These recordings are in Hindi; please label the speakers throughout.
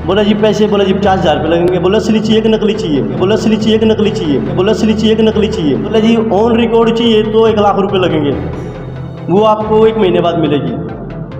Speaker 1: बोला जी पैसे, बोला जी 50,000 रुपये लगेंगे। बोला असली चाहिए कि नकली चाहिए? बोला असली चाहिए कि नकली चाहिए? बोला असली चाहिए कि नकली चाहिए? बोला जी ऑन रिकॉर्ड चाहिए तो 1 लाख रुपये लगेंगे, वो आपको 1 महीने बाद मिलेगी।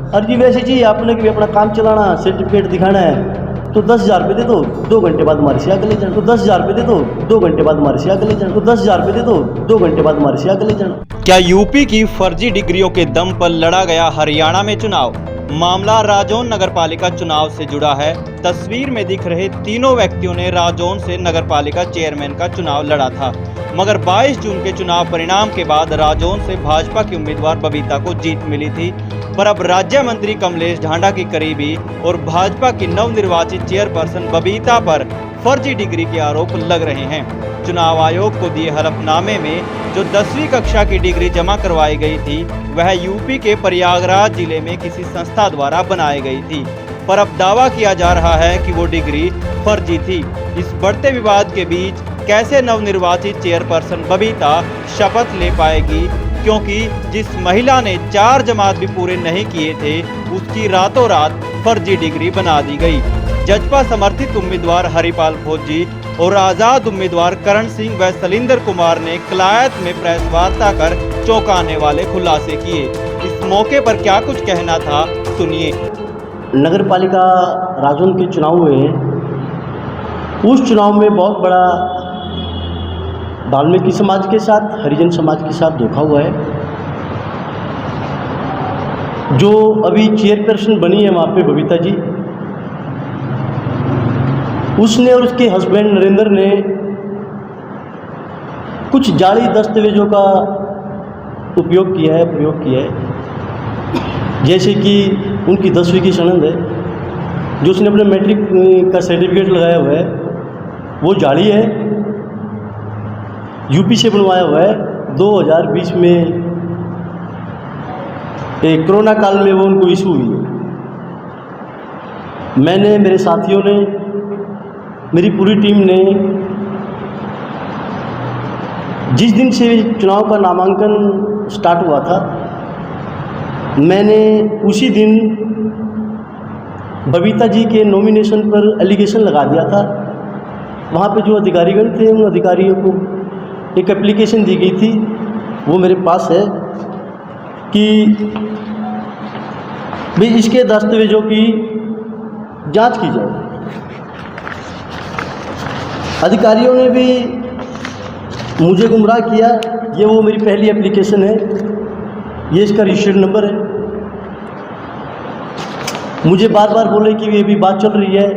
Speaker 1: अरे जी वैसे चाहिए आपने कि अपना काम चलाना, सर्टिफिकेट दिखाना है तो 10,000 रुपये दे दो, 2 घंटे बाद हमारे से आके ले जाना। तो 10,000 रुपये दे दो, 2 घंटे बाद हमारे से आके ले जाना। तो 10,000 रुपये दे दो, 2 घंटे बाद हमारे से आके ले जाना।
Speaker 2: क्या यूपी की फर्जी डिग्रियों के दम पर लड़ा गया हरियाणा में चुनाव? मामला राजौन नगरपालिका चुनाव से जुड़ा है। तस्वीर में दिख रहे तीनों व्यक्तियों ने राजौन से नगरपालिका चेयरमैन का चुनाव लड़ा था, मगर 22 जून के चुनाव परिणाम के बाद राजौन से भाजपा की उम्मीदवार बबीता को जीत मिली थी। पर अब राज्य मंत्री कमलेश ढांडा की करीबी और भाजपा की नवनिर्वाचित चेयरपर्सन बबीता पर फर्जी डिग्री के आरोप लग रहे हैं। चुनाव आयोग को दिए हलफनामे में जो 10वीं कक्षा की डिग्री जमा करवाई गई थी, वह यूपी के प्रयागराज जिले में किसी संस्था द्वारा बनाई गई थी। पर अब दावा किया जा रहा है कि वो डिग्री फर्जी थी। इस बढ़ते विवाद के बीच कैसे नवनिर्वाचित चेयरपर्सन बबीता शपथ ले पाएगी, क्योंकि जिस महिला ने 4 जमात भी पूरे नहीं किए थे, उसकी रातों रात फर्जी डिग्री बना दी गई। जजपा समर्थित उम्मीदवार हरिपाल फौजी और आजाद उम्मीदवार करण सिंह व सलिंदर कुमार ने कलायत में प्रेस वार्ता कर चौंकाने वाले खुलासे किए। इस मौके पर क्या कुछ कहना था, सुनिए।
Speaker 1: नगर पालिका राजौन के चुनाव हुए, उस चुनाव में बहुत बड़ा वाल्मीकि समाज के साथ, हरिजन समाज के साथ धोखा हुआ है। जो अभी चेयरपर्सन बनी है वहाँ पे बबीता जी, उसने और उसके हस्बैंड नरेंद्र ने कुछ जाली दस्तावेजों का उपयोग किया है, प्रयोग किया है। जैसे कि उनकी 10वीं की सनद है, जो उसने अपने मैट्रिक का सर्टिफिकेट लगाया हुआ है, वो जाली है, यूपी से बनवाया हुआ है। 2020 में कोरोना काल में वो उनको इशू हुई। मैंने, मेरे साथियों ने, मेरी पूरी टीम ने जिस दिन से चुनाव का नामांकन स्टार्ट हुआ था, मैंने उसी दिन बबीता जी के नॉमिनेशन पर एलिगेशन लगा दिया था। वहाँ पे जो अधिकारीगण थे, उन अधिकारियों को एक एप्लीकेशन दी गई थी, वो मेरे पास है, कि भाई इसके दस्तावेजों की जांच की जाए। अधिकारियों ने भी मुझे गुमराह किया। ये वो मेरी पहली एप्लीकेशन है, ये इसका रजिस्टर्ड नंबर है। मुझे बार बार बोले कि ये भी बात चल रही है,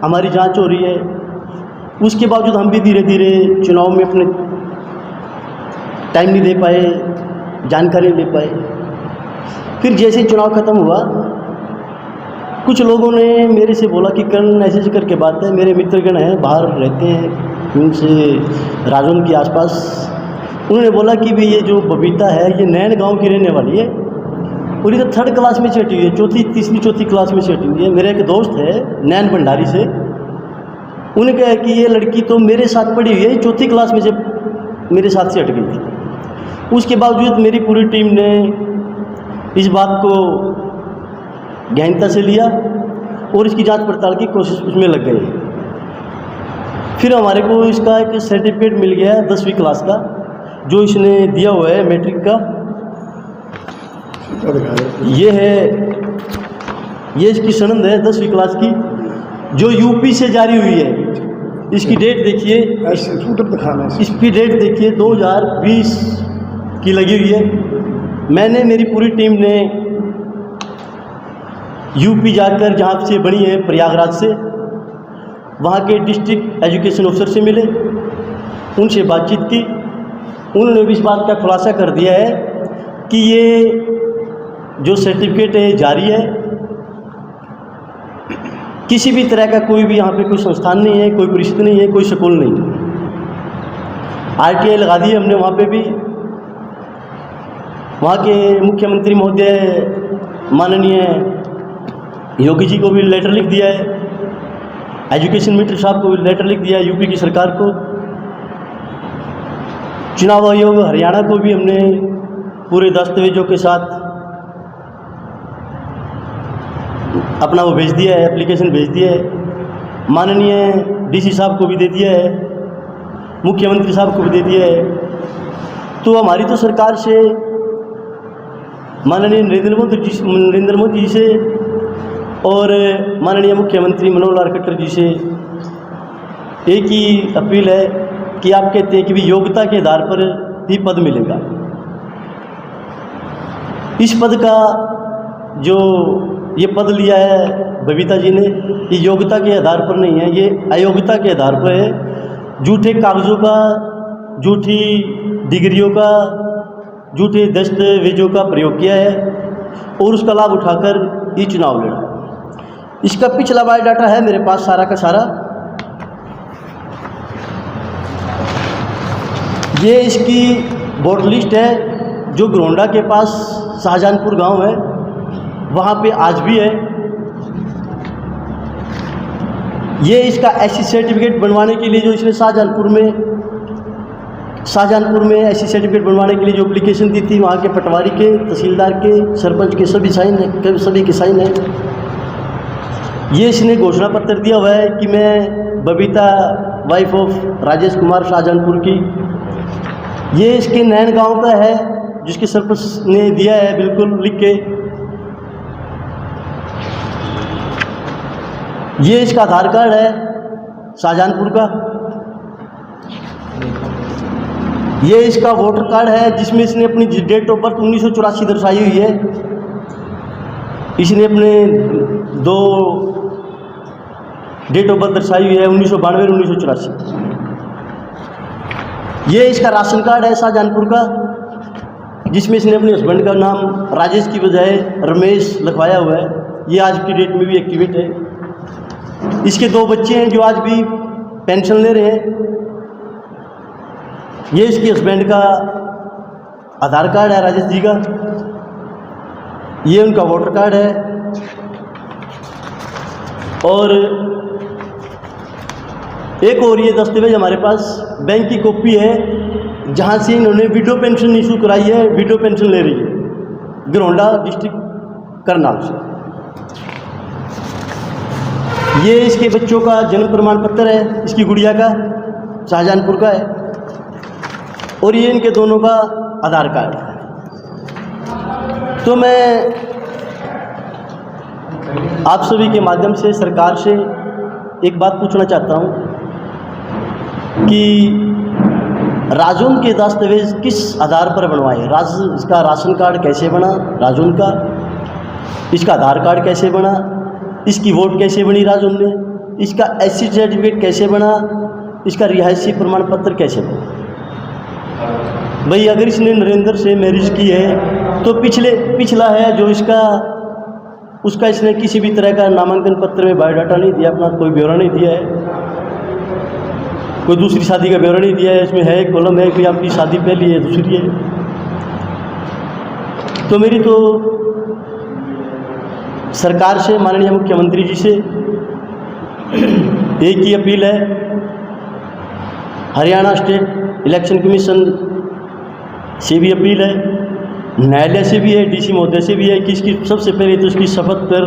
Speaker 1: हमारी जांच हो रही है। उसके बावजूद हम भी धीरे धीरे चुनाव में अपने टाइम नहीं दे पाए, जानकारी ले पाए। फिर जैसे चुनाव ख़त्म हुआ, कुछ लोगों ने मेरे से बोला कि करण ऐसे ऐसे करके बात है, मेरे मित्रगण हैं, बाहर रहते हैं उनसे राजौन के आसपास। उन्होंने बोला कि भाई ये जो बबीता है, ये नैन गांव की रहने वाली है और ये तो 3rd क्लास में चढ़ी हुई है, तीसरी चौथी क्लास में चढ़ी हुई है। मेरा एक दोस्त है नैन भंडारी से, उन्हें कहा कि ये लड़की तो मेरे साथ पढ़ी हुई है, 4थी क्लास में से मेरे साथ से हट गई थी। उसके बावजूद मेरी पूरी टीम ने इस बात को गहनता से लिया और इसकी जांच पड़ताल की कोशिश उसमें लग गई। फिर हमारे को इसका एक सर्टिफिकेट मिल गया 10वीं क्लास का, जो इसने दिया हुआ है मैट्रिक का। ये है, ये इसकी सनद है 10वीं क्लास की, जो यूपी से जारी हुई है। इसकी डेट देखिए, इसकी डेट देखिए 2020 की लगी हुई है। मैंने, मेरी पूरी टीम ने यूपी जाकर, जहाँ से बनी है प्रयागराज से, वहाँ के डिस्ट्रिक्ट एजुकेशन ऑफिसर से मिले, उनसे बातचीत की। उन्होंने भी इस बात का खुलासा कर दिया है कि ये जो सर्टिफिकेट है जारी है, किसी भी तरह का कोई भी यहाँ पे कोई संस्थान नहीं है, कोई परिषद नहीं है, कोई स्कूल नहीं। RTI लगा दी है हमने वहाँ पे भी। वहाँ के मुख्यमंत्री महोदय माननीय योगी जी को भी लेटर लिख दिया है, एजुकेशन मिनिस्टर साहब को भी लेटर लिख दिया है, यूपी की सरकार को। चुनाव आयोग हरियाणा को भी हमने पूरे दस्तावेजों के साथ अपना वो भेज दिया है, एप्लीकेशन भेज दिया है। माननीय डीसी साहब को भी दे दिया है, मुख्यमंत्री साहब को भी दे दिया है। तो हमारी तो सरकार से, माननीय नरेंद्र मोदी जी से और माननीय मुख्यमंत्री मनोहर लाल खट्टर जी से एक ही अपील है कि आप कहते हैं कि भी योग्यता के आधार पर ही पद मिलेगा। इस पद का जो ये पद लिया है बबीता जी ने, ये योग्यता के आधार पर नहीं है, ये अयोग्यता के आधार पर है। झूठे कागज़ों का, झूठी डिग्रियों का, झूठे दस्तावेजों का प्रयोग किया है और उसका लाभ उठाकर ये चुनाव लड़ा। इसका पिछला बायोडाटा है मेरे पास सारा का सारा। ये इसकी वोटर लिस्ट है जो घरोंडा के पास शाहजहानपुर गांव है, वहाँ पे आज भी है। ये इसका एससी सर्टिफिकेट बनवाने के लिए जो इसने शाहजहानपुर में एससी सर्टिफिकेट बनवाने के लिए जो एप्लीकेशन दी थी, वहाँ के पटवारी के, तहसीलदार के, सरपंच के सभी के साइन है। ये इसने घोषणा पत्र दिया हुआ है कि मैं बबीता वाइफ ऑफ राजेश कुमार शाहजहानपुर की। ये इसके नैन गांव का है जिसके सरपंच ने दिया है बिल्कुल लिख के। ये इसका आधार कार्ड है शाहजहानपुर का। ये इसका वोटर कार्ड है जिसमें इसने अपनी डेट ऑफ बर्थ 1984 दर्शाई हुई है। इसने अपने 2 डेट ऑफ बर्थ दर्शाई हुई है, 1992 और 1984। ये इसका राशन कार्ड है शाहजहानपुर का, जिसमें इसने अपने हस्बैंड का नाम राजेश की बजाय रमेश लिखवाया हुआ है। ये आज की डेट में भी एक्टिवेट है। इसके 2 बच्चे हैं जो आज भी पेंशन ले रहे हैं। ये इसके हस्बैंड का आधार कार्ड है राजेश जी का। ये उनका वोटर कार्ड है। और एक और ये दस्तावेज हमारे पास बैंक की कॉपी है जहाँ से इन्होंने विडो पेंशन इशू कराई है। विडो पेंशन ले रही है घरोंडा डिस्ट्रिक्ट करनाल से। ये इसके बच्चों का जन्म प्रमाण पत्र है, इसकी गुड़िया का शाहजहानपुर का है। और ये इनके दोनों का आधार कार्ड है। तो मैं आप सभी के माध्यम से सरकार से एक बात पूछना चाहता हूँ कि राजून के दस्तावेज किस आधार पर बनवाए। इसका राशन कार्ड कैसे बना राजून का, इसका आधार कार्ड कैसे बना, इसकी वोट कैसे बनी राजून में, इसका एससी सर्टिफिकेट कैसे बना, इसका रिहायशी प्रमाण पत्र कैसे बना। भाई अगर इसने नरेंद्र से मैरिज की है तो पिछला है जो उसका इसने किसी भी तरह का नामांकन पत्र में बायोडाटा नहीं दिया, अपना कोई ब्यौरा नहीं दिया है, कोई दूसरी शादी का ब्यौरा नहीं दिया है। इसमें है एक कॉलम है कि आपकी शादी पहली है दूसरी है। तो मेरी तो सरकार से, माननीय मुख्यमंत्री जी से एक ही अपील है, हरियाणा स्टेट इलेक्शन कमीशन से भी अपील है, न्यायालय से भी है, डीसी महोदय से भी है कि इसकी सबसे पहले तो इसकी शपथ पर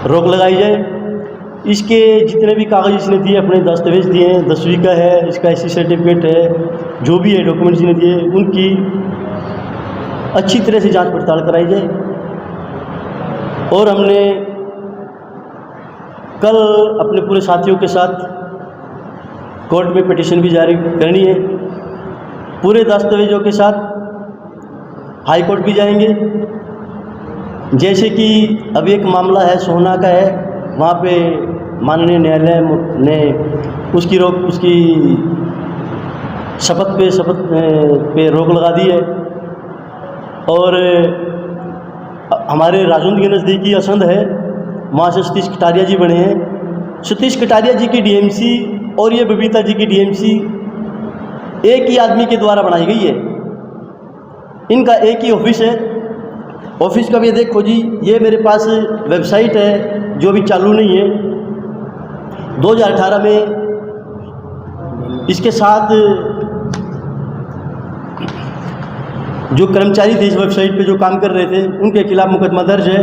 Speaker 1: रोक लगाई जाए। इसके जितने भी कागज इसने दिए, अपने दस्तावेज दिए हैं, 10वीं का है, इसका एससी सर्टिफिकेट है, जो भी है डॉक्यूमेंट्स इसने दिए, उनकी अच्छी तरह से जांच पड़ताल कराई जाए। और हमने कल अपने पूरे साथियों के साथ कोर्ट में पिटीशन भी जारी करनी है, पूरे दस्तावेजों के साथ हाई कोर्ट भी जाएंगे। जैसे कि अभी एक मामला है सोहना का है, वहाँ पे माननीय न्यायालय ने उसकी शपथ पे रोक लगा दी है। और हमारे राजौंद के नज़दीकी असंध है, वहाँ से सतीश कटारिया जी बने हैं। सतीश कटारिया जी की डीएमसी और ये बबीता जी की डीएमसी एक ही आदमी के द्वारा बनाई गई है। इनका एक ही ऑफिस है। ऑफिस का भी देखो जी, ये मेरे पास वेबसाइट है जो अभी चालू नहीं है। 2018 में इसके साथ जो कर्मचारी थे इस वेबसाइट पे जो काम कर रहे थे, उनके खिलाफ मुकदमा दर्ज है।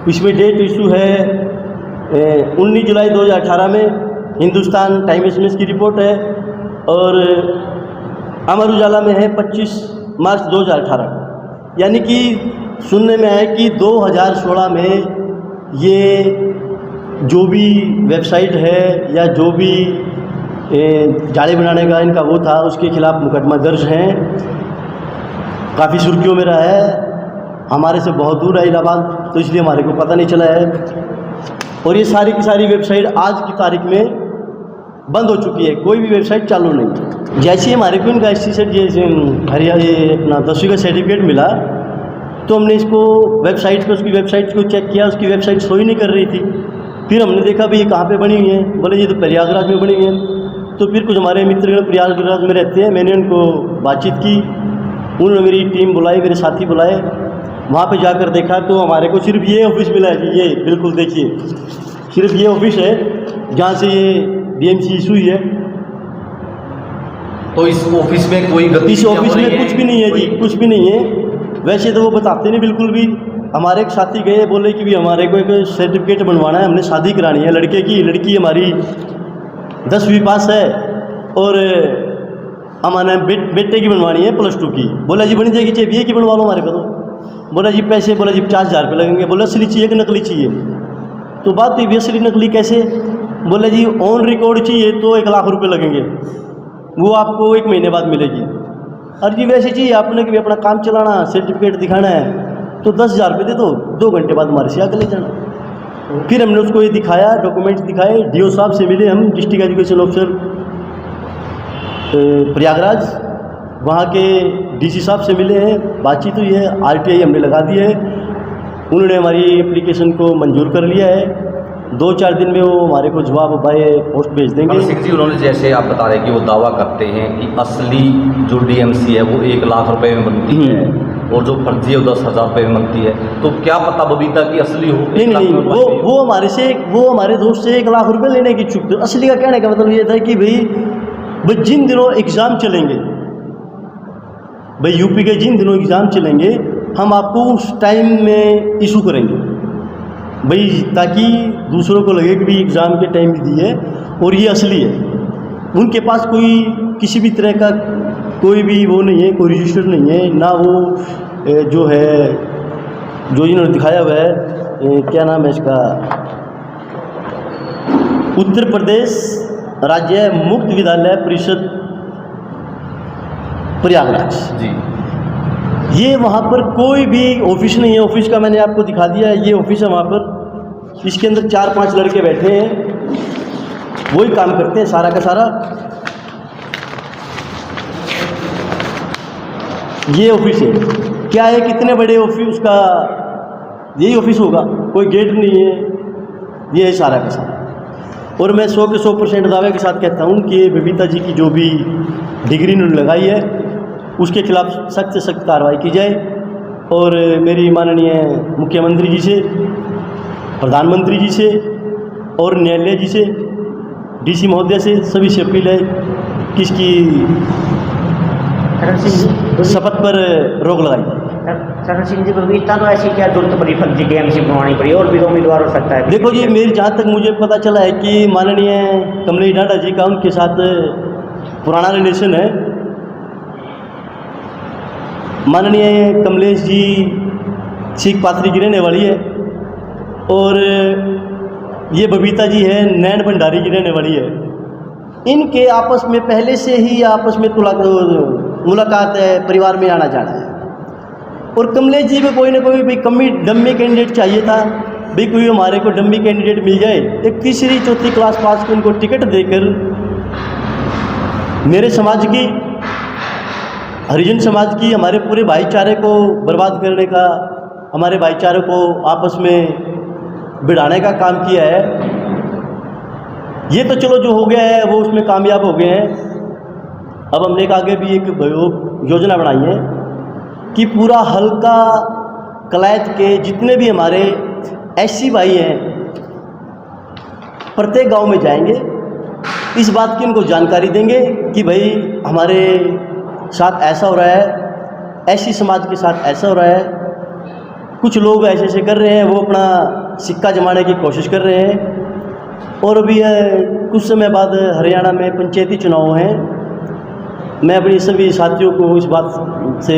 Speaker 1: इसमें डेट इशू है 19 जुलाई 2018 में हिंदुस्तान टाइम्स में इसकी रिपोर्ट है, और अमर उजाला में है 25 मार्च 2018। यानी कि सुनने में आया कि 2016 में ये जो भी वेबसाइट है या जो भी जाली बनाने का इनका वो था, उसके खिलाफ़ मुकदमा दर्ज हैं। काफ़ी सुर्खियों में रहा है, हमारे से बहुत दूर है इलाहाबाद, तो इसलिए हमारे को पता नहीं चला है। और ये सारी की सारी वेबसाइट आज की तारीख में बंद हो चुकी है, कोई भी वेबसाइट चालू नहीं। जैसे ही हमारे को इनका SC से हरियाणा अपना 10वीं का सर्टिफिकेट मिला, तो हमने इसको वेबसाइट पर उसकी वेबसाइट को चेक किया, उसकी वेबसाइट शो ही नहीं कर रही थी। फिर हमने देखा भाई ये कहाँ पे बनी हुई है, बोले ये तो प्रयागराज में बनी हुई है। तो फिर कुछ हमारे मित्र प्रयागराज में रहते हैं, मैंने उनको बातचीत की, उन्होंने मेरी टीम बुलाई, मेरे साथी बुलाए, वहाँ पे जाकर देखा तो हमारे को सिर्फ ये ऑफिस मिला है जी। ये बिल्कुल देखिए, सिर्फ ये ऑफिस है जहाँ से ये DMC इशू हुई है।
Speaker 3: तो इस ऑफिस में कोई गतिविधि
Speaker 1: इस ऑफिस में कुछ भी नहीं है जी, कुछ भी नहीं है। वैसे तो वो बताते नहीं बिल्कुल भी। हमारे एक साथी गए, बोले कि भी हमारे को एक सर्टिफिकेट बनवाना है, हमने शादी करानी है लड़के की, लड़की हमारी 10वीं पास है और हमारे बेटे की बनवानी है +2 की। बोला जी बनी जाएगी, चाहिए BA की बनवा लो हमारे को। तो बोला जी पैसे, बोला जी 50,000 रुपये लगेंगे। बोला असली चाहिए कि नकली चाहिए? तो बात हुई असली नकली कैसे? बोला जी ऑन रिकॉर्ड चाहिए तो 1 लाख रुपये लगेंगे, वो आपको 1 महीने बाद मिलेगी। और जी वैसे चाहिए आपने कि भी अपना काम चलाना, सर्टिफिकेट दिखाना है, तो 10,000 रुपये दे दो, 2 घंटे बाद हमारे से आके ले जाना। फिर हमने उसको ये दिखाया, डॉक्यूमेंट्स दिखाए, DO साहब से मिले हम, डिस्ट्रिक्ट एजुकेशन ऑफिसर प्रयागराज, वहाँ के DC साहब से मिले हैं, बातचीत हुई है, RTI हमने लगा दी है, उन्होंने हमारी एप्लीकेशन को मंजूर कर लिया है। 2-4 दिन में वो हमारे को जवाब बाय पोस्ट भेज देंगे।
Speaker 3: सिंह जी, उन्होंने जैसे आप बता रहे हैं कि वो दावा करते हैं कि असली जो DMC है वो 1 लाख रुपए में बनती है और जो फर्जी है वो 10,000 रुपये में बनती है, तो क्या पता बबीता की असली हो?
Speaker 1: नहीं, वो हमारे दोस्त से 1 लाख रुपए लेने की चुप थे। असली का कहने का मतलब ये था कि भाई जिन दिनों एग्ज़ाम चलेंगे, भाई UP के जिन दिनों एग्ज़ाम चलेंगे, हम आपको उस टाइम में इशू करेंगे भाई, ताकि दूसरों को लगे कि भाई एग्ज़ाम के टाइम भी दी है और ये असली है। उनके पास कोई किसी भी तरह का कोई भी वो नहीं है, कोई रजिस्टर नहीं है ना, वो जो है जो इन्होंने दिखाया हुआ है, क्या नाम है इसका, उत्तर प्रदेश राज्य मुक्त विद्यालय परिषद प्रयागराज
Speaker 3: जी।
Speaker 1: ये वहाँ पर कोई भी ऑफिस नहीं है। ऑफिस का मैंने आपको दिखा दिया है, ये ऑफिस है वहाँ पर, इसके अंदर 4-5 लड़के बैठे हैं, वही काम करते हैं सारा का सारा। ये ऑफिस है, क्या है, कितने बड़े ऑफिस का यही ऑफिस होगा, कोई गेट नहीं है, ये है सारा का सारा। और मैं 100 के 100% दावे के साथ कहता हूँ कि बबीता जी की जो भी डिग्री इन्होंने लगाई है उसके खिलाफ सख्त से सख्त कार्रवाई की जाए। और मेरी माननीय मुख्यमंत्री जी से, प्रधानमंत्री जी से और न्यायालय जी से, DC महोदय से, सभी से अपील है कि इसकी शपथ पर रोक लगाई जाए।
Speaker 4: शरण सिंह जी, बबीता तो ऐसी क्या जरूरत पड़ी फर्जी DMC बनवानी पड़ी? और भी तो उम्मीदवार हो सकता है।
Speaker 1: देखो जी, मेरी जहाँ तक मुझे पता चला है कि माननीय कमलेश ढांडा जी का उनके साथ पुराना रिलेशन है। माननीय कमलेश जी सिख पाथरी की रहने वाली है और ये बबीता जी है नैन भंडारी की रहने वाली है। इनके आपस में पहले से ही आपस में मुलाकात है, परिवार में आना जाना है। और कमलेश जी में कोई ना कोई भाई कमी डम्मी कैंडिडेट चाहिए था, भाई कोई हमारे को डम्मी कैंडिडेट मिल जाए, एक 3री-4थी क्लास पास को उनको टिकट देकर मेरे समाज की, हरिजन समाज की, हमारे पूरे भाईचारे को बर्बाद करने का, हमारे भाईचारे को आपस में बिड़ाने का काम किया है। ये तो चलो जो हो गया है वो उसमें कामयाब हो गए हैं। अब हमने एक आगे भी एक योजना बनाई है कि पूरा हल्का कलायत के जितने भी हमारे SC भाई हैं प्रत्येक गांव में जाएंगे, इस बात की उनको जानकारी देंगे कि भाई हमारे साथ ऐसा हो रहा है, SC समाज के साथ ऐसा हो रहा है, कुछ लोग ऐसे ऐसे कर रहे हैं, वो अपना सिक्का जमाने की कोशिश कर रहे हैं। और अभी कुछ समय बाद हरियाणा में पंचायती चुनाव हैं। मैं अपनी सभी साथियों को इस बात से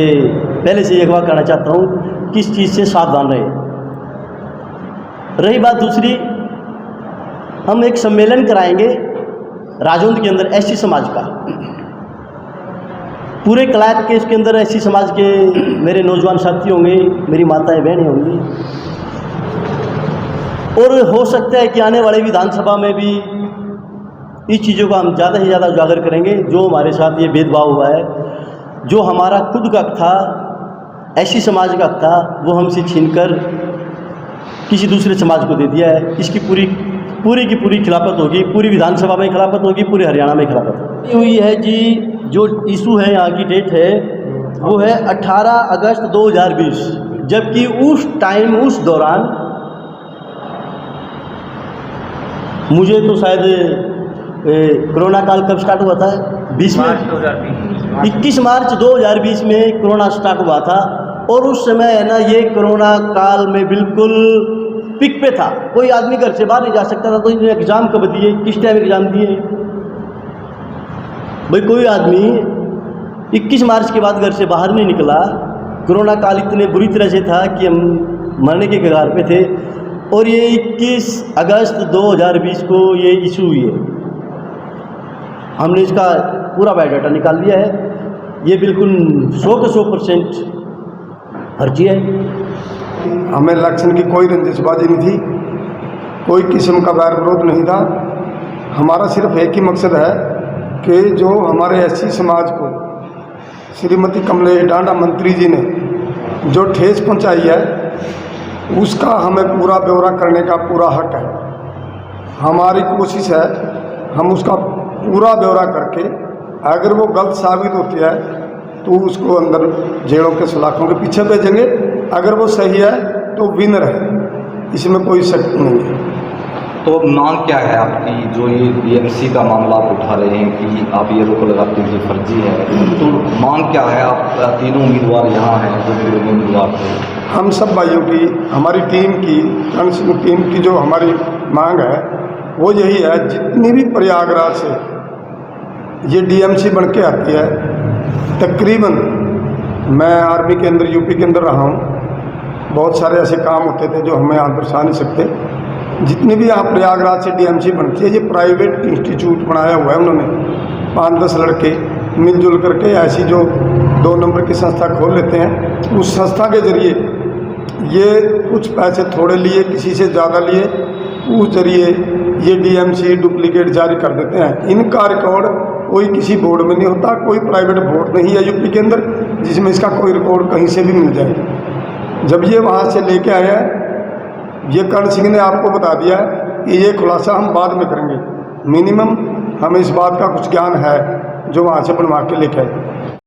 Speaker 1: पहले से अगवा करना चाहता हूँ कि इस चीज़ से सावधान रहे। रही बात दूसरी, हम एक सम्मेलन कराएंगे राजौंद के अंदर एससी समाज का। पूरे कलायत के इसके अंदर एससी समाज के मेरे नौजवान साथी होंगे, मेरी माताएं बहनें होंगी, और हो सकता है कि आने वाले विधानसभा में भी इस चीज़ों को हम ज़्यादा से ज़्यादा उजागर करेंगे। जो हमारे साथ ये भेदभाव हुआ है, जो हमारा खुद का हक था, एससी समाज का हक था, वो हमसे छीनकर किसी दूसरे समाज को दे दिया है। इसकी पूरी की पूरी खिलाफत होगी, पूरी विधानसभा में खिलाफत होगी, पूरे हरियाणा में खिलाफत होगी। हुई है जी, जो इशू है, यहाँ की डेट है वो है 18 अगस्त 2020, जबकि उस टाइम, उस दौरान मुझे तो शायद कोरोना काल कब स्टार्ट हुआ था? 20 में, 21 मार्च 2020 में कोरोना स्टार्ट हुआ था। और उस समय है ना, ये कोरोना काल में बिल्कुल पिक पे था, कोई आदमी घर से बाहर नहीं जा सकता था। तो इन्होंने एग्ज़ाम कब दिए, किस टाइम एग्ज़ाम दिए भाई? कोई आदमी 21 मार्च के बाद घर से बाहर नहीं निकला। कोरोना काल इतने बुरी तरह से था कि हम मरने के कगार पे थे। और ये 21 अगस्त 2020 को ये इशू हुई है। हमने इसका पूरा बायोडाटा निकाल लिया है। ये बिल्कुल 100 के 100% फर्जी है।
Speaker 5: हमें इलेक्शन की कोई रंजिशबाजी नहीं थी, कोई किस्म का वैर विरोध नहीं था। हमारा सिर्फ एक ही मकसद है कि जो हमारे एससी समाज को श्रीमती कमलेश डांडा मंत्री जी ने जो ठेस पहुंचाई है, उसका हमें पूरा ब्यौरा करने का पूरा हक है। हमारी कोशिश है हम उसका पूरा ब्यौरा करके, अगर वो गलत साबित होती है तो उसको अंदर जेलों के सलाखों के पीछे भेजेंगे। अगर वो सही है तो विनर है, इसमें कोई शक नहीं है।
Speaker 3: तो अब मांग क्या है आपकी? जो ये डीएमसी का मामला आप उठा रहे हैं कि आप ये रोक लगाते हैं कि फर्जी है, तो मांग क्या है? आप तीनों उम्मीदवार यहाँ हैं, जो तीनों उम्मीदवार थे,
Speaker 5: हम सब भाइयों की, हमारी टीम की जो हमारी मांग है वो यही है, जितनी भी प्रयागराज से ये डीएमसी बन के आती है, तकरीबन मैं आर्मी के अंदर, यूपी के अंदर रहा हूँ, बहुत सारे ऐसे काम होते थे जो हमें यहाँ दर्शा नहीं सकते। जितनी भी यहाँ प्रयागराज से डीएमसी बनती है, ये प्राइवेट इंस्टीट्यूट बनाया हुआ है उन्होंने, 5-10 लड़के मिलजुल करके ऐसी जो 2 नंबर की संस्था खोल लेते हैं। उस संस्था के जरिए ये कुछ पैसे थोड़े लिए, किसी से ज़्यादा लिए, उस जरिए ये डीएमसी डुप्लीकेट जारी कर देते हैं। इनका रिकॉर्ड कोई किसी बोर्ड में नहीं होता, कोई प्राइवेट बोर्ड नहीं है यूपी के अंदर जिसमें इसका कोई रिकॉर्ड कहीं से भी मिल जाए। जब ये वहाँ से लेके आए हैं, ये कर्ण सिंह ने आपको बता दिया कि ये खुलासा हम बाद में करेंगे। मिनिमम हमें इस बात का कुछ ज्ञान है जो वहाँ से बनवा के लेके आए।